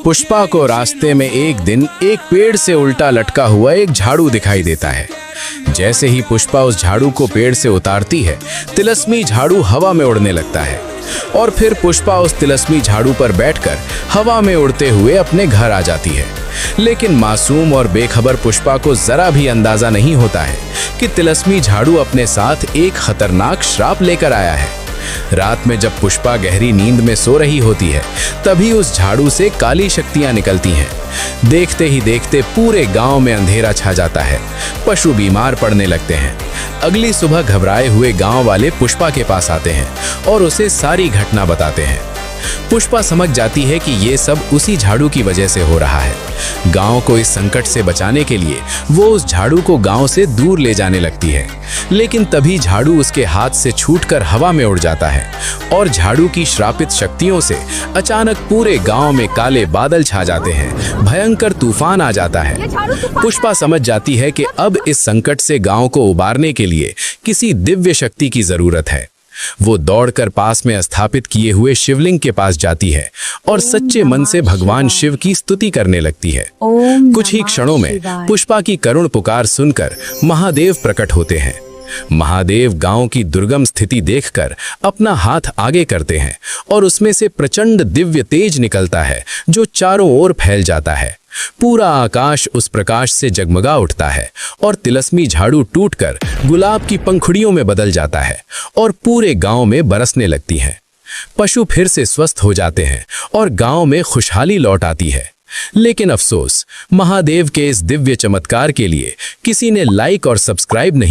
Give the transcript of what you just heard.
पुष्पा को रास्ते में एक दिन एक पेड़ से उल्टा लटका हुआ एक झाड़ू दिखाई देता है। जैसे ही पुष्पा उस झाड़ू को पेड़ से उतारती है, तिलस्मी झाड़ू हवा में उड़ने लगता है और फिर पुष्पा उस तिलस्मी झाड़ू पर बैठकर हवा में उड़ते हुए अपने घर आ जाती है। लेकिन मासूम और बेखबर पुष्पा को जरा भी अंदाजा नहीं होता है कि तिलस्मी झाड़ू अपने साथ एक खतरनाक श्राप लेकर आया है। रात में जब पुष्पा गहरी नींद में सो रही होती है, तभी उस झाड़ू से काली शक्तियां निकलती हैं। देखते ही देखते पूरे गांव में अंधेरा छा जाता है। पशु बीमार पड़ने लगते हैं। अगली सुबह घबराए हुए गांव वाले पुष्पा के पास आते हैं और उसे सारी घटना बताते हैं। पुष्पा समझ जाती है कि ये सब उसी झाड़ू की वजह से हो रहा है। गांव को इस संकट से बचाने के लिए वो उस झाड़ू को गांव से दूर ले जाने लगती है। लेकिन तभी झाड़ू उसके हाथ से छूटकर हवा में उड़ जाता है और झाड़ू की श्रापित शक्तियों से अचानक पूरे गांव में काले बादल छा जाते हैं। भयंकर तूफान आ जाता है। पुष्पा समझ जाती है कि अब इस संकट से गांव को उबारने के लिए किसी दिव्य शक्ति की जरूरत है। वो दौड़कर पास में स्थापित किए हुए शिवलिंग के पास जाती है और सच्चे मन से भगवान शिव की स्तुति करने लगती है। कुछ ही क्षणों में पुष्पा की करुण पुकार सुनकर महादेव प्रकट होते हैं। महादेव गांव की दुर्गम स्थिति देखकर अपना हाथ आगे करते हैं और उसमें से प्रचंड दिव्य तेज निकलता है जो चारों ओर फैल जाता है। पूरा आकाश उस प्रकाश से जगमगा उठता है और तिलस्मी झाड़ू टूटकर गुलाब की पंखुड़ियों में बदल जाता है और पूरे गांव में बरसने लगती है। पशु फिर से स्वस्थ हो जाते हैं और गांव में खुशहाली लौट आती है। लेकिन अफसोस, महादेव के इस दिव्य चमत्कार के लिए किसी ने लाइक और सब्सक्राइब नहीं